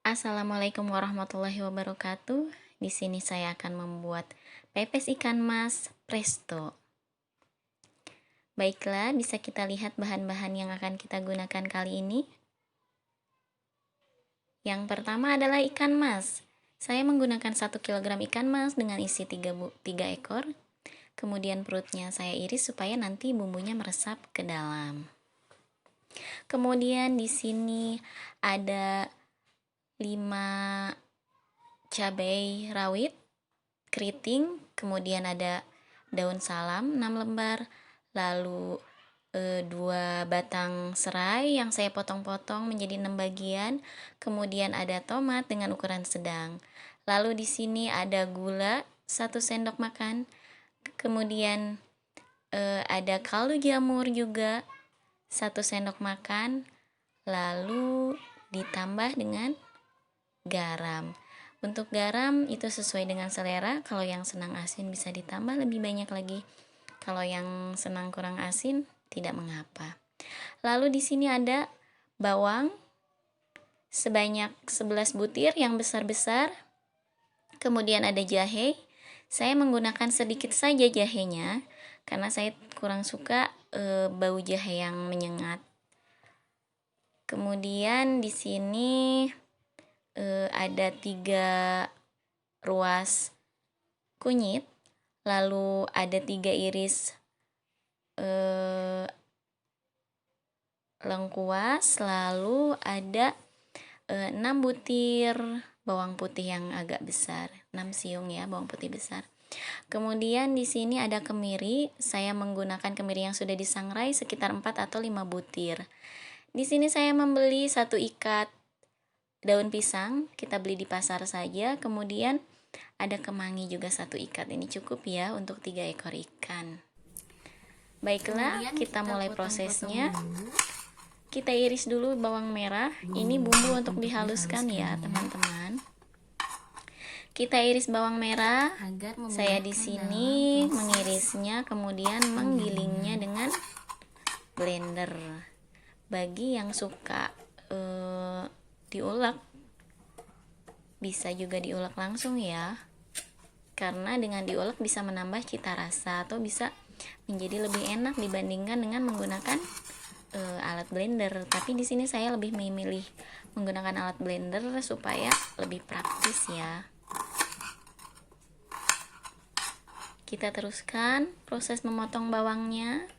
Assalamualaikum warahmatullahi wabarakatuh. Di sini saya akan membuat pepes ikan mas presto. Baiklah, bisa kita lihat bahan-bahan yang akan kita gunakan kali ini. Yang pertama adalah ikan mas. Saya menggunakan 1 kg ikan mas dengan isi 3 ekor. Kemudian perutnya saya iris supaya nanti bumbunya meresap ke dalam. Kemudian di sini ada 5 cabai rawit keriting, kemudian ada daun salam 6 lembar, lalu 2 batang serai yang saya potong-potong menjadi 6 bagian, kemudian ada tomat dengan ukuran sedang. Lalu di sini ada gula 1 sendok makan, kemudian ada kaldu jamur juga 1 sendok makan, lalu ditambah dengan garam. Untuk garam itu sesuai dengan selera. Kalau yang senang asin bisa ditambah lebih banyak lagi. Kalau yang senang kurang asin tidak mengapa. Lalu di sini ada bawang sebanyak 11 butir yang besar-besar. Kemudian ada jahe. Saya menggunakan sedikit saja jahenya karena saya kurang suka bau jahe yang menyengat. Kemudian di sini ada 3 ruas kunyit, lalu ada 3 iris lengkuas, lalu ada 6 butir bawang putih yang agak besar, 6 siung ya, bawang putih besar. Kemudian di sini ada kemiri. Saya menggunakan kemiri yang sudah disangrai sekitar 4 atau 5 butir. Di sini saya membeli 1 ikat daun pisang, kita beli di pasar saja. Kemudian ada kemangi juga 1 ikat. Ini cukup ya untuk 3 ekor ikan. Baiklah, kita mulai prosesnya. Kita iris dulu bawang merah. Ini bumbu untuk dihaluskan ya, teman-teman. Kita iris bawang merah. Saya di sini mengirisnya, kemudian menggilingnya dengan blender. Bagi yang suka diulek, bisa juga diulek langsung ya, karena dengan diulek bisa menambah cita rasa atau bisa menjadi lebih enak dibandingkan dengan menggunakan alat blender. Tapi di sini saya lebih memilih menggunakan alat blender supaya lebih praktis ya. Kita teruskan proses memotong bawangnya.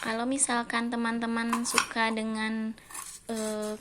Kalau misalkan teman-teman suka dengan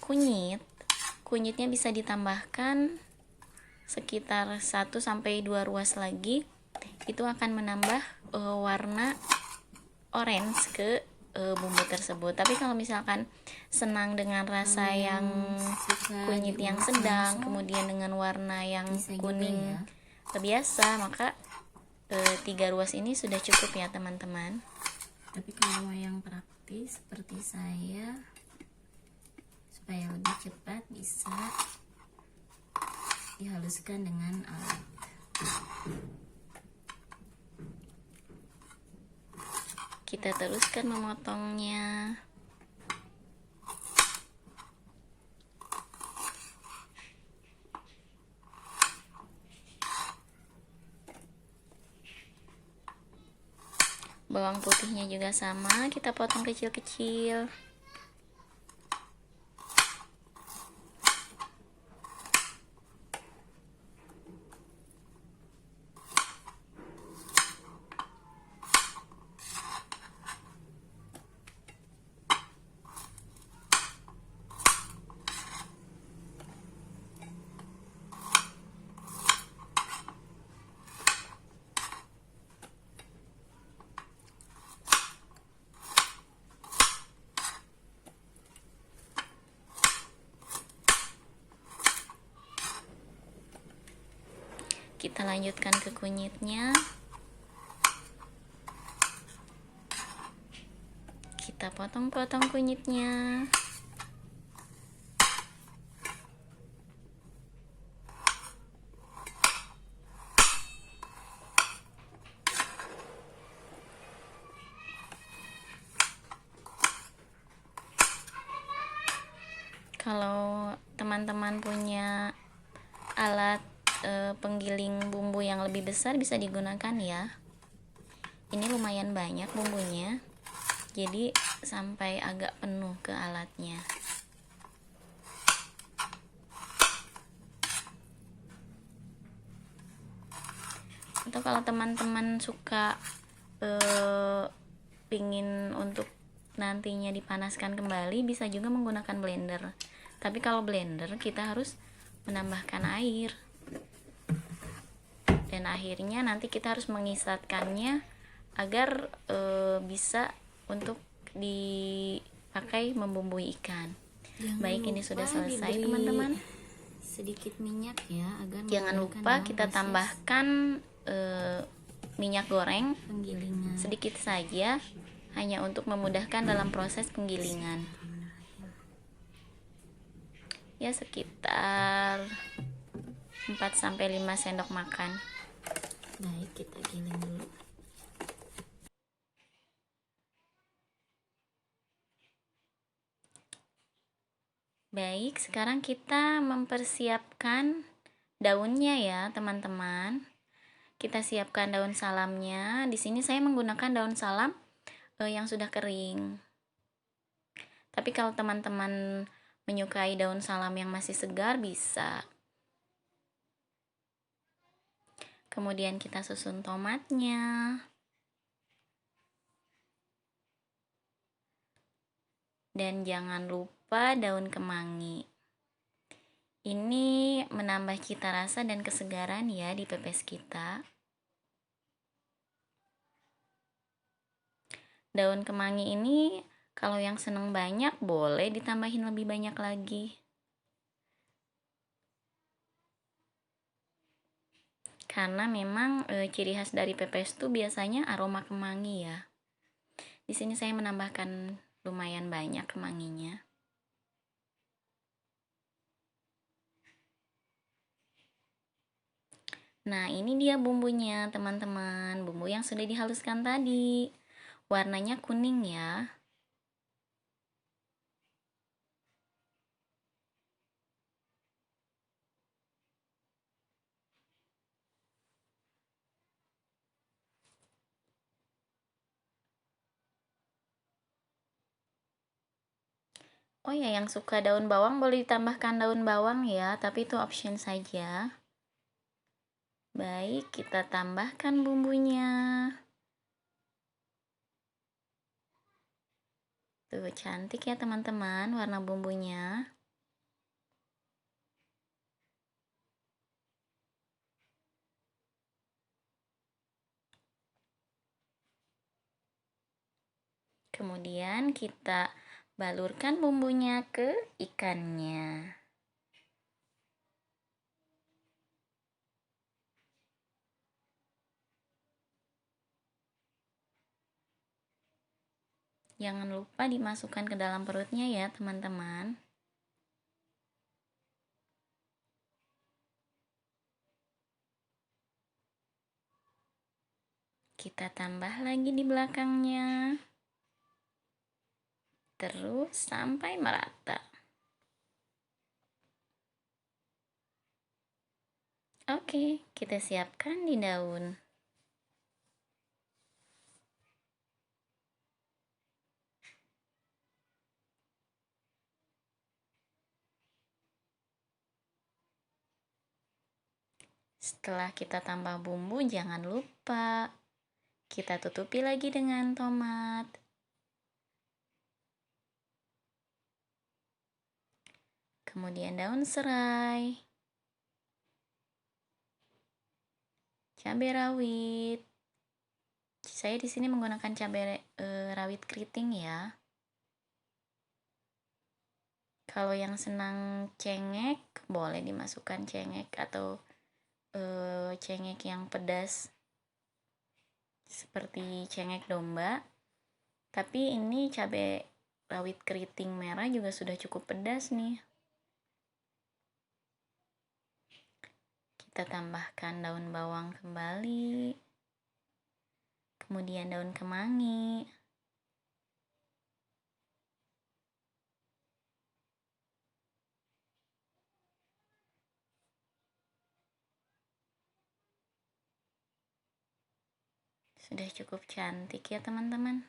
kunyitnya bisa ditambahkan sekitar 1 sampai 2 ruas lagi. Itu akan menambah warna orange ke bumbu tersebut. Tapi kalau misalkan senang dengan rasa yang kunyit yang sedang, kemudian dengan warna yang kuning biasa, maka 3 ruas ini sudah cukup ya teman-teman. Tapi kalau yang praktis seperti saya, supaya lebih cepat, bisa dihaluskan dengan alat. Kita teruskan memotongnya. Bawang putihnya juga sama, kita potong kecil-kecil. Kita lanjutkan ke kunyitnya. Kita potong-potong kunyitnya. kalau teman-teman punya alat penggiling bumbu yang lebih besar bisa digunakan ya. Ini lumayan banyak bumbunya, jadi sampai agak penuh ke alatnya. Atau kalau teman-teman suka pingin untuk nantinya dipanaskan kembali, bisa juga menggunakan blender. Tapi kalau blender kita harus menambahkan air, dan akhirnya nanti kita harus mengisatkannya agar bisa untuk dipakai membumbui ikan. Jangan Baik, ini lupa sudah selesai diberi teman-teman. sedikit minyak ya, agar Jangan memudahkan lupa dalam kita proses tambahkan minyak goreng penggilingan. sedikit saja, hanya untuk memudahkan dalam proses penggilingan. Ya, sekitar 4-5 sendok makan. Baik, kita giling dulu. Baik, sekarang kita mempersiapkan daunnya ya, teman-teman. Kita siapkan daun salamnya. Di sini saya menggunakan daun salam yang sudah kering. Tapi kalau teman-teman menyukai daun salam yang masih segar, bisa. Kemudian kita susun tomatnya. Dan jangan lupa daun kemangi. Ini menambah cita rasa dan kesegaran ya di pepes kita. Daun kemangi ini kalau yang seneng banyak boleh ditambahin lebih banyak lagi. Karena memang ciri khas dari pepes itu biasanya aroma kemangi ya. Di sini saya menambahkan lumayan banyak kemanginya. Nah, ini dia bumbunya, teman-teman. Bumbu yang sudah dihaluskan tadi. Warnanya kuning ya. Oh ya, yang suka daun bawang boleh ditambahkan daun bawang ya, tapi itu option saja. Baik, kita tambahkan bumbunya. Tuh, cantik ya teman-teman warna bumbunya. Kemudian kita balurkan bumbunya ke ikannya. Jangan lupa dimasukkan ke dalam perutnya ya, teman-teman. Kita tambah lagi di belakangnya. Terus sampai merata. Oke, kita siapkan di daun. Setelah kita tambah bumbu, jangan lupa kita tutupi lagi dengan tomat. Kemudian daun serai, cabai rawit. Saya di sini menggunakan cabai rawit keriting ya. Kalau yang senang cengek, boleh dimasukkan cengek atau cengek yang pedas seperti cengek domba. Tapi ini cabai rawit keriting merah juga sudah cukup pedas nih. Kita tambahkan daun bawang kembali, kemudian daun kemangi, Sudah cukup cantik ya teman-teman.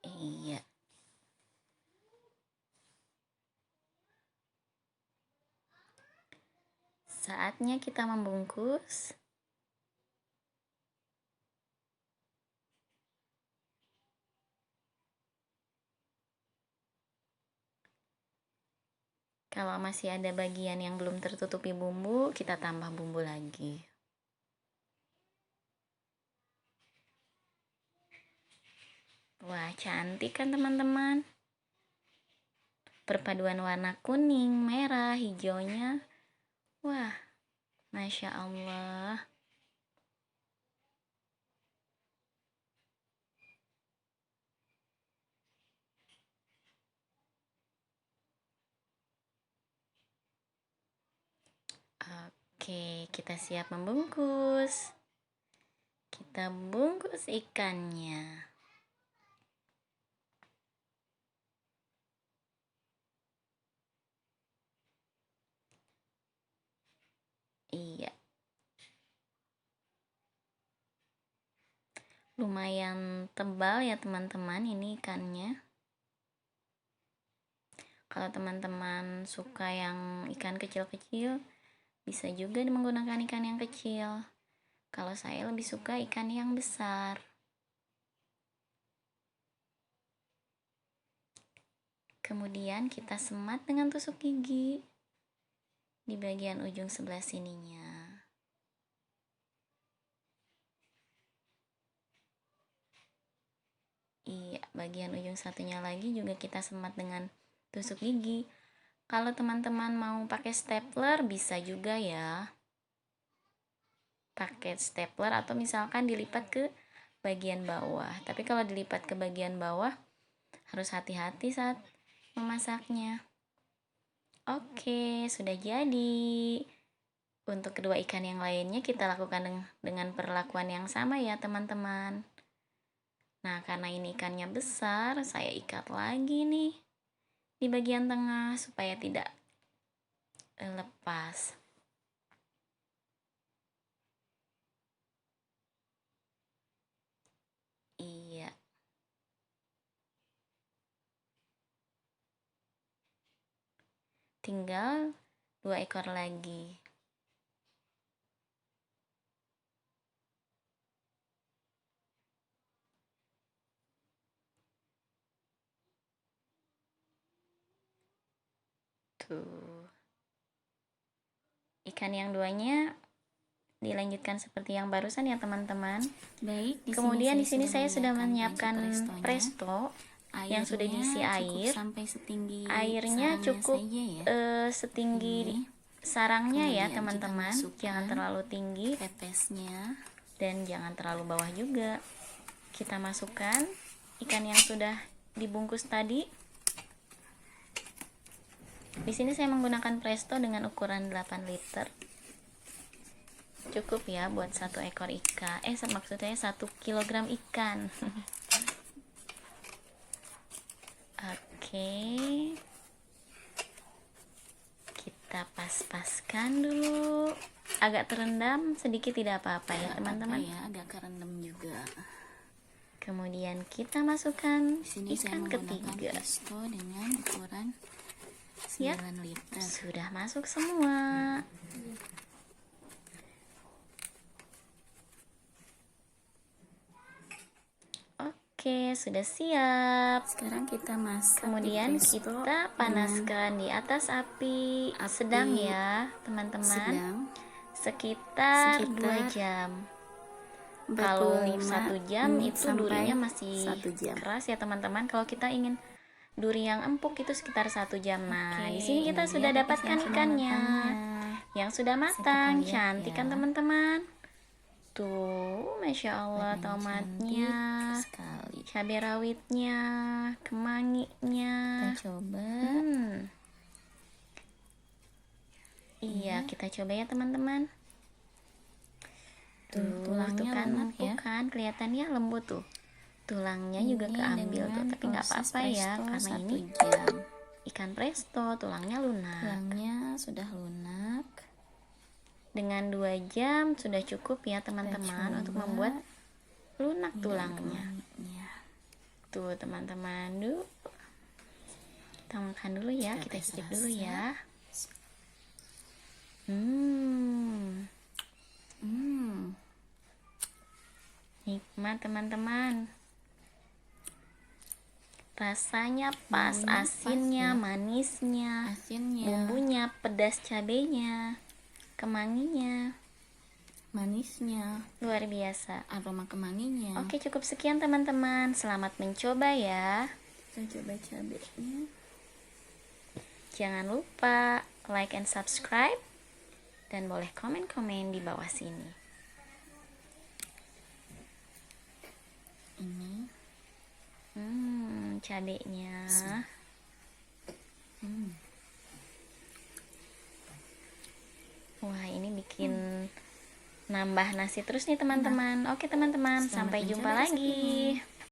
Iya. Saatnya kita membungkus. Kalau masih ada bagian yang belum tertutupi bumbu, kita tambah bumbu lagi. Wah, cantik kan teman-teman? Perpaduan warna kuning, merah, hijaunya. Wah, Masya Allah. Oke, kita siap membungkus. Kita bungkus ikannya. Iya. Lumayan tebal ya teman-teman ini ikannya. Kalau teman-teman suka yang ikan kecil-kecil, bisa juga menggunakan ikan yang kecil. Kalau saya lebih suka ikan yang besar. Kemudian kita semat dengan tusuk gigi di bagian ujung sebelah sininya. Iya, bagian ujung satunya lagi juga kita semat dengan tusuk gigi. Kalau teman-teman mau pakai stapler bisa juga ya. Pakai stapler atau misalkan dilipat ke bagian bawah. Tapi kalau dilipat ke bagian bawah harus hati-hati saat memasaknya. Oke, sudah jadi. Untuk kedua ikan yang lainnya kita lakukan dengan perlakuan yang sama ya teman-teman. Nah, karena ini ikannya besar, saya ikat lagi nih di bagian tengah supaya tidak lepas. Iya. Tinggal 2 ekor lagi. Tuh. Ikan yang duanya dilanjutkan seperti yang barusan ya teman-teman. Baik, Kemudian di sini saya sudah menyiapkan presto yang sudah diisi air. Sampai setinggi Airnya cukup saja ya. setinggi sarangnya ya Kemudian teman-teman. kita masukkan Jangan terlalu tinggi pepesnya dan jangan terlalu bawah juga. Kita masukkan ikan yang sudah dibungkus tadi. Di sini saya menggunakan presto dengan ukuran 8 liter. Cukup ya buat 1 ekor ikan. Maksudnya 1 kilogram ikan. Oke. Kita pas-paskan dulu. Agak terendam sedikit tidak apa-apa ya teman-teman. ya, agak kerendam juga. Kemudian kita masukkan Di sini saya ikan menggunakan ketiga. presto dengan ukuran 9 Yap, liter. sudah masuk semua. Oke, sudah siap. Sekarang kita masak. Kemudian di presto kita panaskan di atas api sedang ya teman-teman. sedang Sekitar 2 jam. Kalau 1 jam itu durinya masih 1 jam. keras ya teman-teman. Kalau kita ingin duri yang empuk itu sekitar 1 jam. Nah, Oke, di sini kita ini sudah dia dapatkan yang sudah ikannya. matangnya. Yang sudah matang, lihat cantik ya. kan teman-teman? Tuh, Masya Allah, Warnanya tomatnya, cantik sekali. cabai rawitnya, kemanginya. Kita coba. Iya, kita coba ya teman-teman. Tuh, tulangnya kan lunak empuk ya. kan, kelihatannya lembut tuh. Tulangnya juga Ini keambil tuh, dengan tapi nggak proses apa-apa ya, presto karena 1 ini jam. ikan presto, tulangnya lunak. Tulangnya sudah lunak. Dengan 2 jam sudah cukup ya teman-teman Kita untuk coba. membuat lunak Ini tulangnya. ya. Tuh teman-teman, kita makan dulu ya, Kita kita tes cicip rasa. dulu ya. Nikmat teman-teman. Rasanya pas, Bumbunya pas asinnya, ya. manisnya, Asinnya, bumbunya, pedas cabenya, kemanginya, manisnya, luar biasa. aroma kemanginya. Oke, cukup sekian teman-teman. Selamat mencoba ya. Kita coba cabenya. Jangan lupa like and subscribe dan boleh komen-komen di bawah sini. Ini Cabenya. Wah, ini bikin nambah nasi terus nih teman-teman. Oke teman-teman, Selamat sampai jumpa mencoba lagi. resepnya.